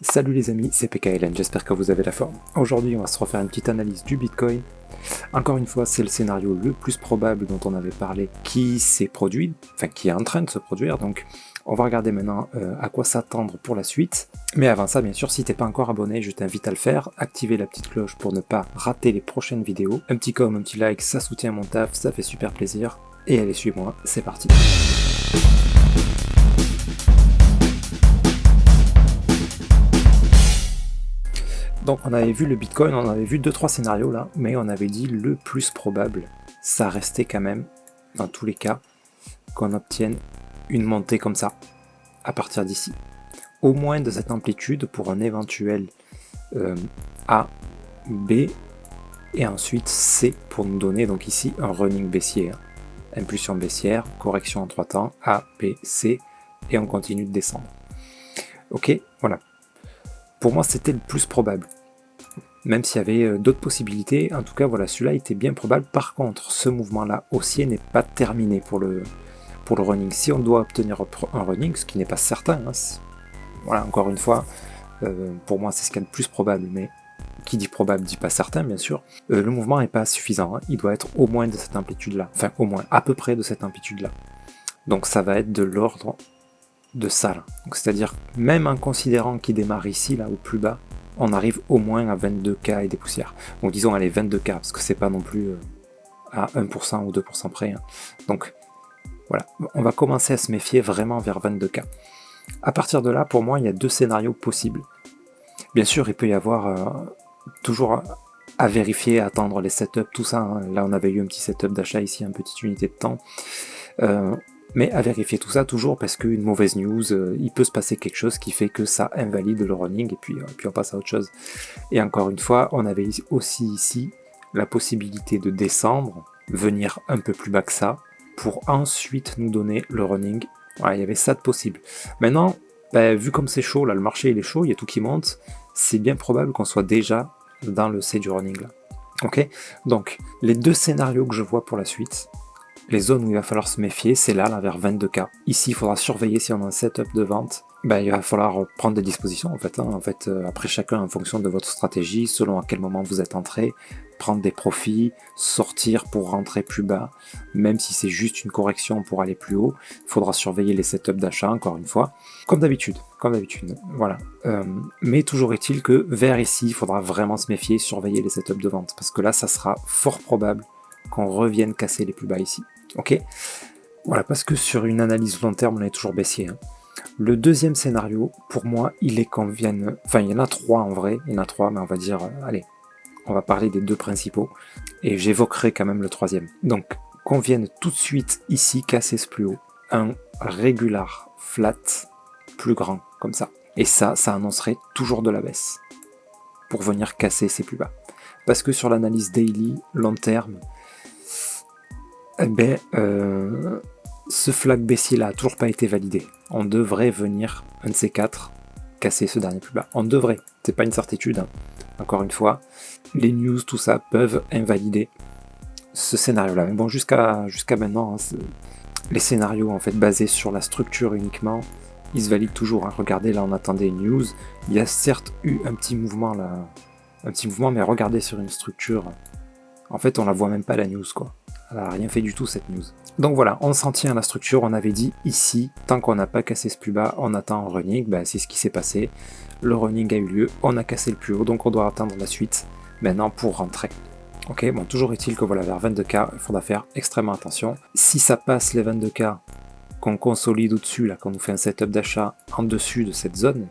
Salut les amis, c'est PKLN, j'espère que vous avez la forme. Aujourd'hui on va se refaire une petite analyse du Bitcoin. Encore une fois, c'est le scénario le plus probable dont on avait parlé qui s'est produit, enfin qui est en train de se produire, donc on va regarder maintenant à quoi s'attendre pour la suite. Mais avant ça, bien sûr, si t'es pas encore abonné, je t'invite à le faire, activer la petite cloche pour ne pas rater les prochaines vidéos. Un petit com, un petit like, ça soutient mon taf, ça fait super plaisir. Et allez, suis-moi, c'est parti. Donc on avait vu le Bitcoin, on avait vu 2-3 scénarios là, mais on avait dit le plus probable, ça restait quand même, dans tous les cas, qu'on obtienne une montée comme ça, à partir d'ici. Au moins de cette amplitude pour un éventuel A, B, et ensuite C pour nous donner donc ici un running baissier. Impulsion baissière, correction en 3 temps, A, B, C, et on continue de descendre. Ok, voilà. Pour moi, c'était le plus probable. Même s'il y avait d'autres possibilités, en tout cas, voilà, celui-là était bien probable. Par contre, ce mouvement-là haussier n'est pas terminé pour le running. Si on doit obtenir un running, ce qui n'est pas certain, hein, voilà, encore une fois, pour moi, c'est ce qu'il y a de plus probable, mais qui dit probable dit pas certain, bien sûr. Le mouvement n'est pas suffisant, hein, il doit être au moins de cette amplitude-là, enfin, au moins, à peu près de cette amplitude-là. Donc ça va être de l'ordre de ça là. C'est-à-dire, même en considérant qu'il démarre ici, là, au plus bas, on arrive au moins à 22K et des poussières. Donc disons, allez, 22K, parce que c'est pas non plus à 1% ou 2% près. Hein. Donc, voilà, on va commencer à se méfier vraiment vers 22K. À partir de là, pour moi, il y a deux scénarios possibles. Bien sûr, il peut y avoir toujours à vérifier, à attendre les setups, tout ça. Hein. Là, on avait eu un petit setup d'achat ici, une petite unité de temps. Mais à vérifier tout ça toujours parce qu'une mauvaise news, il peut se passer quelque chose qui fait que ça invalide le running et puis on passe à autre chose. Et encore une fois, on avait aussi ici la possibilité de descendre, venir un peu plus bas que ça, pour ensuite nous donner le running. Voilà, il y avait ça de possible. Maintenant, vu comme c'est chaud, là le marché il est chaud, il y a tout qui monte, c'est bien probable qu'on soit déjà dans le C du running là. Ok, donc les deux scénarios que je vois pour la suite, les zones où il va falloir se méfier, c'est là vers 22K. Ici, il faudra surveiller si on a un setup de vente. Il va falloir prendre des dispositions en fait. Hein. Après chacun en fonction de votre stratégie, selon à quel moment vous êtes entré, prendre des profits, sortir pour rentrer plus bas, même si c'est juste une correction pour aller plus haut, il faudra surveiller les setups d'achat encore une fois, comme d'habitude, voilà. Mais toujours est-il que vers ici, il faudra vraiment se méfier, surveiller les setups de vente, parce que là, ça sera fort probable qu'on revienne casser les plus bas ici. Ok, voilà, parce que sur une analyse long terme, on est toujours baissier. Hein. Le deuxième scénario, pour moi, il est qu'on vienne... Enfin, il y en a trois en vrai, il y en a trois, mais on va dire... allez, on va parler des deux principaux, et j'évoquerai quand même le troisième. Donc, qu'on vienne tout de suite ici casser ce plus haut, un régular flat plus grand, comme ça. Et ça annoncerait toujours de la baisse, pour venir casser ces plus bas. Parce que sur l'analyse daily, long terme, ce flag baissier là a toujours pas été validé. On devrait venir, un de ces quatre, casser ce dernier plus bas. On devrait, c'est pas une certitude. Hein. Encore une fois, les news, tout ça, peuvent invalider ce scénario-là. Mais bon, jusqu'à maintenant, hein, les scénarios en fait basés sur la structure uniquement, ils se valident toujours. Hein. Regardez, là, on attendait une news. Il y a certes eu un petit mouvement là, mais regardez sur une structure. En fait, on la voit même pas la news, quoi. Elle n'a rien fait du tout cette news. Donc voilà, on s'en tient à la structure, on avait dit ici, tant qu'on n'a pas cassé ce plus bas, on attend un running, c'est ce qui s'est passé. Le running a eu lieu, on a cassé le plus haut, donc on doit attendre la suite maintenant pour rentrer. Ok, bon, toujours est-il que voilà, vers 22K, il faudra faire extrêmement attention. Si ça passe les 22K, qu'on consolide au-dessus, là, qu'on nous fait un setup d'achat en dessus de cette zone,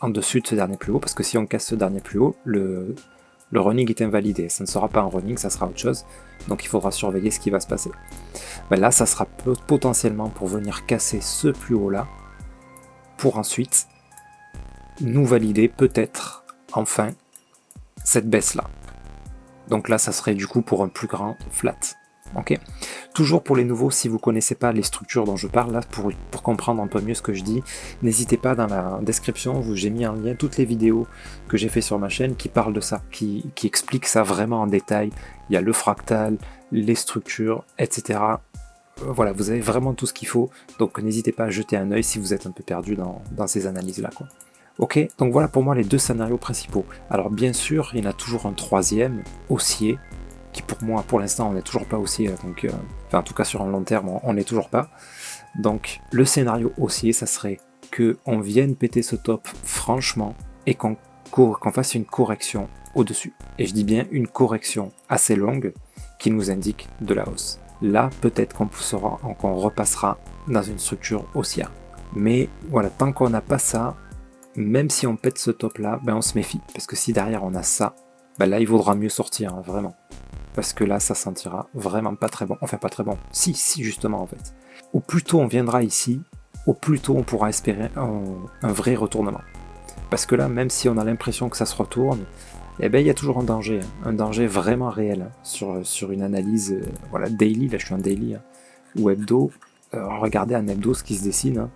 en dessus de ce dernier plus haut, parce que si on casse ce dernier plus haut, le running est invalidé, ça ne sera pas un running, ça sera autre chose, donc il faudra surveiller ce qui va se passer. Là, ça sera potentiellement pour venir casser ce plus haut là, pour ensuite nous valider peut-être, enfin, cette baisse là. Donc là, ça serait du coup pour un plus grand flat. Ok. Toujours pour les nouveaux, si vous ne connaissez pas les structures dont je parle, là, pour comprendre un peu mieux ce que je dis, n'hésitez pas, dans la description, où j'ai mis en lien toutes les vidéos que j'ai fait sur ma chaîne qui parlent de ça, qui expliquent ça vraiment en détail. Il y a le fractal, les structures, etc. Voilà, vous avez vraiment tout ce qu'il faut, donc n'hésitez pas à jeter un œil si vous êtes un peu perdu dans ces analyses-là, quoi. Ok, donc voilà pour moi les deux scénarios principaux. Alors bien sûr, il y en a toujours un troisième, haussier, qui pour moi, pour l'instant, on n'est toujours pas haussier, donc, enfin en tout cas sur un long terme, on n'est toujours pas. Donc le scénario haussier, ça serait qu'on vienne péter ce top franchement et qu'on fasse une correction au-dessus. Et je dis bien une correction assez longue qui nous indique de la hausse. Là, peut-être qu'on repassera dans une structure haussière. Mais voilà, tant qu'on n'a pas ça, même si on pète ce top là, ben on se méfie. Parce que si derrière on a ça, ben là il vaudra mieux sortir, hein, vraiment. Parce que là ça sentira vraiment pas très bon. Enfin pas très bon. Si justement en fait. Au plus tôt on viendra ici, au plus tôt on pourra espérer un vrai retournement. Parce que là, même si on a l'impression que ça se retourne, eh ben il y a toujours un danger vraiment réel sur une analyse voilà, daily, là je suis en daily, hein, ou hebdo. Regardez en hebdo ce qui se dessine. Hein.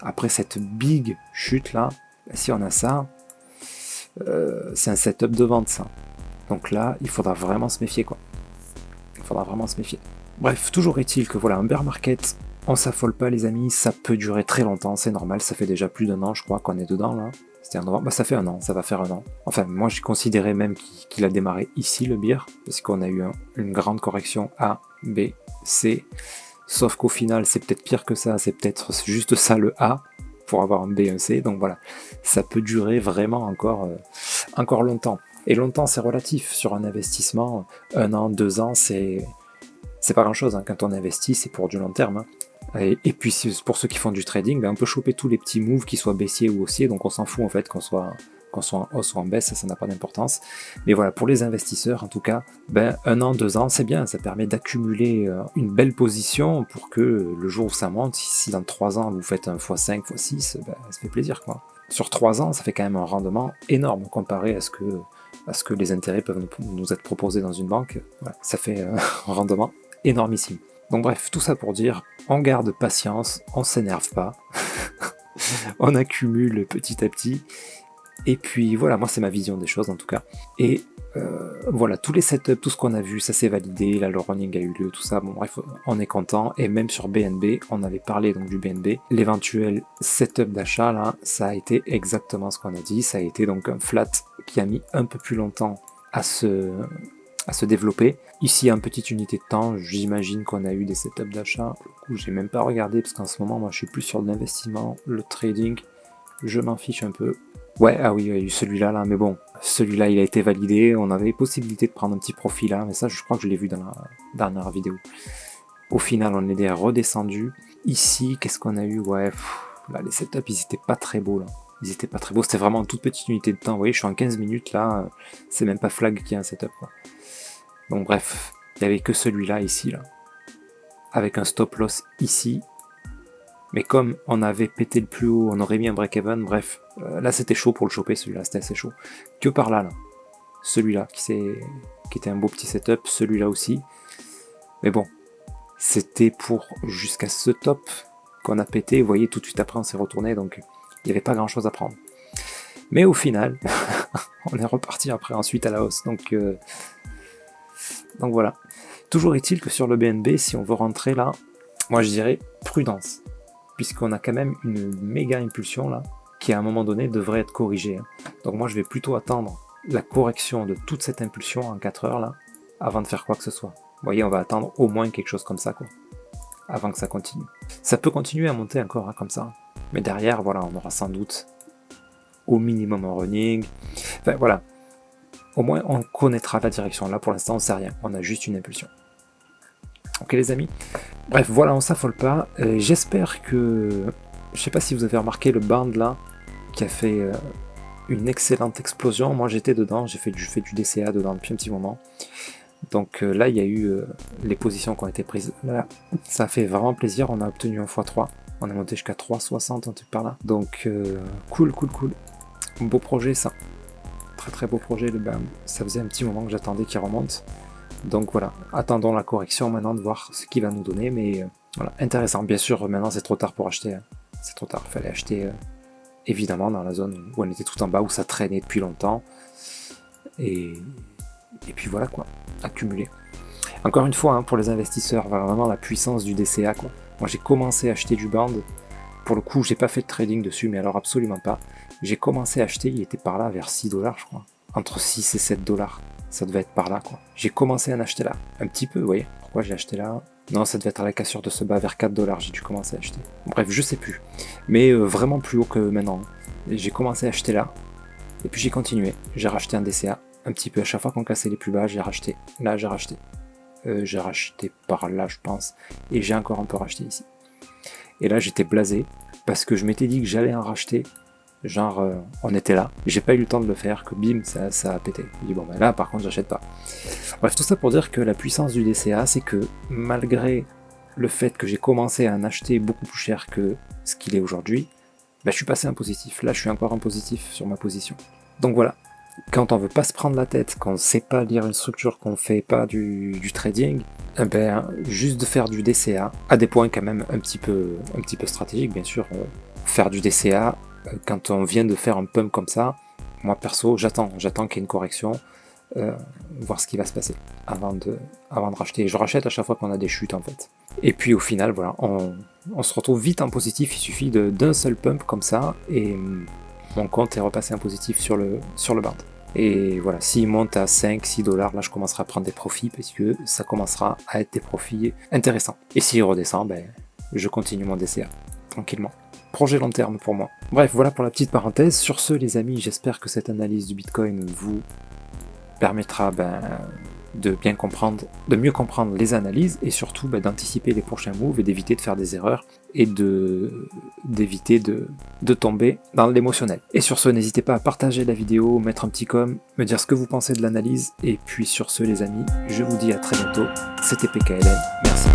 Après cette big chute là, si on a ça, c'est un setup de vente ça. Donc là, il faudra vraiment se méfier quoi. Il faudra vraiment se méfier. Bref, toujours est-il que voilà, un bear market, on s'affole pas les amis, ça peut durer très longtemps, c'est normal, ça fait déjà plus d'1 an je crois qu'on est dedans là. C'était en novembre, bah ça fait 1 an, ça va faire 1 an. Enfin, moi j'ai considéré même qu'il a démarré ici le bear, parce qu'on a eu une grande correction A, B, C. Sauf qu'au final, c'est peut-être pire que ça, c'est peut-être juste ça le A, pour avoir un B et un C, donc voilà. Ça peut durer vraiment encore longtemps. Et longtemps, c'est relatif. Sur un investissement, 1 an, 2 ans, c'est pas grand-chose. Hein. Quand on investit, c'est pour du long terme. Hein. Et puis pour ceux qui font du trading, ben, on peut choper tous les petits moves, qu'ils soient baissiers ou haussiers, donc on s'en fout en fait qu'on soit en hausse ou en baisse, ça n'a pas d'importance. Mais voilà, pour les investisseurs en tout cas, ben, 1 an, 2 ans, c'est bien, ça permet d'accumuler une belle position pour que le jour où ça monte, si dans 3 ans vous faites un x5, x6, ben, ça fait plaisir quoi. Sur 3 ans, ça fait quand même un rendement énorme comparé à ce que les intérêts peuvent nous être proposés dans une banque. Voilà, ça fait un rendement énormissime. Donc bref, tout ça pour dire, on garde patience, on s'énerve pas, on accumule petit à petit, et puis voilà, moi c'est ma vision des choses en tout cas. Et voilà, tous les setups, tout ce qu'on a vu, ça s'est validé, là le running a eu lieu, tout ça, bon bref, on est content, et même sur BNB, on avait parlé donc du BNB, l'éventuel setup d'achat là, ça a été exactement ce qu'on a dit, ça a été donc un flat qui a mis un peu plus longtemps à se développer. Ici, en petite unité de temps, j'imagine qu'on a eu des setups d'achat. Du coup, j'ai même pas regardé parce qu'en ce moment, moi, je suis plus sur l'investissement, le trading. Je m'en fiche un peu. Ouais, ah oui, il y a eu celui-là, là, mais bon, celui-là, il a été validé. On avait possibilité de prendre un petit profit là, mais ça, je crois que je l'ai vu dans la dernière vidéo. Au final, on est redescendu. Ici, qu'est-ce qu'on a eu? Ouais, là, les setups, ils étaient pas très beaux là. Ils étaient pas très beaux, c'était vraiment une toute petite unité de temps. Vous voyez, je suis en 15 minutes là, c'est même pas flag qui a un setup quoi. Donc bref, il n'y avait que celui-là ici, là, avec un stop loss ici. Mais comme on avait pété le plus haut, on aurait mis un break-even, bref, là c'était chaud pour le choper, celui-là, c'était assez chaud. Que par là, celui-là, qui était un beau petit setup, celui-là aussi. Mais bon, c'était pour jusqu'à ce top qu'on a pété, vous voyez, tout de suite après on s'est retourné, donc il n'y avait pas grand-chose à prendre. Mais au final, on est reparti après ensuite à la hausse, donc voilà. Toujours est-il que sur le BNB, si on veut rentrer là, moi je dirais prudence. Puisqu'on a quand même une méga impulsion là, qui à un moment donné devrait être corrigée. Hein. Donc moi je vais plutôt attendre la correction de toute cette impulsion en 4 heures là, avant de faire quoi que ce soit. Vous voyez, on va attendre au moins quelque chose comme ça quoi, avant que ça continue. Ça peut continuer à monter encore hein, comme ça. Mais derrière, voilà, on aura sans doute au minimum un running. Enfin voilà. Au moins, on connaîtra la direction. Là, pour l'instant, on ne sait rien. On a juste une impulsion. Ok, les amis. Bref, voilà, on s'affole pas. J'espère que... Je sais pas si vous avez remarqué le band, là, qui a fait une excellente explosion. Moi, j'étais dedans. J'ai fait du DCA dedans depuis un petit moment. Donc là, il y a eu les positions qui ont été prises. Là, ça fait vraiment plaisir. On a obtenu un x3. On est monté jusqu'à 3,60, un truc par là. Donc, cool. Beau projet, ça. Très beau projet, le BAM. Ça faisait un petit moment que j'attendais qu'il remonte. Donc voilà, attendons la correction maintenant de voir ce qu'il va nous donner. Mais voilà, intéressant. Bien sûr, maintenant c'est trop tard pour acheter. Hein. C'est trop tard. Il fallait acheter évidemment dans la zone où on était tout en bas, où ça traînait depuis longtemps. Et puis voilà quoi, accumuler. Encore une fois, hein, pour les investisseurs, vraiment la puissance du DCA quoi. Moi j'ai commencé à acheter du band pour le coup, j'ai pas fait de trading dessus, mais alors absolument pas. J'ai commencé à acheter, il était par là vers 6 $, je crois. Entre 6 et 7 $. Ça devait être par là, quoi. J'ai commencé à en acheter là. Un petit peu, vous voyez. Pourquoi j'ai acheté là? Non, ça devait être à la cassure de ce bas vers 4 $. J'ai dû commencer à acheter. Bref, je sais plus. Mais vraiment plus haut que maintenant. J'ai commencé à acheter là. Et puis j'ai continué. J'ai racheté un DCA. Un petit peu à chaque fois qu'on cassait les plus bas, j'ai racheté. Là, j'ai racheté. J'ai racheté par là, je pense. Et j'ai encore un peu racheté ici. Et là, j'étais blasé. Parce que je m'étais dit que j'allais en racheter. Genre, on était là. J'ai pas eu le temps de le faire. Que bim, ça a pété. J'ai dit, bon, ben là, par contre, j'achète pas. Bref, tout ça pour dire que la puissance du DCA, c'est que malgré le fait que j'ai commencé à en acheter beaucoup plus cher que ce qu'il est aujourd'hui, ben, je suis passé en positif. Là, je suis encore en positif sur ma position. Donc voilà. Quand on veut pas se prendre la tête, qu'on ne sait pas lire une structure, qu'on fait pas du trading, eh ben, juste de faire du DCA, à des points quand même un petit peu stratégiques, bien sûr. Faire du DCA, quand on vient de faire un pump comme ça, moi perso, j'attends qu'il y ait une correction, voir ce qui va se passer avant de racheter. Je rachète à chaque fois qu'on a des chutes en fait. Et puis au final, voilà, on se retrouve vite en positif, il suffit d'un seul pump comme ça, et mon compte est repassé en positif sur le band. Et voilà, s'il monte à 5-6 $, là je commencerai à prendre des profits parce que ça commencera à être des profits intéressants. Et s'il redescend, ben, je continue mon DCA tranquillement. Projet long terme pour moi. Bref, voilà pour la petite parenthèse. Sur ce, les amis, j'espère que cette analyse du Bitcoin vous permettra de mieux comprendre les analyses et surtout d'anticiper les prochains moves et d'éviter de faire des erreurs et d'éviter de tomber dans l'émotionnel. Et sur ce, n'hésitez pas à partager la vidéo, mettre un petit com, me dire ce que vous pensez de l'analyse. Et puis sur ce, les amis, je vous dis à très bientôt. C'était PKLN. Merci.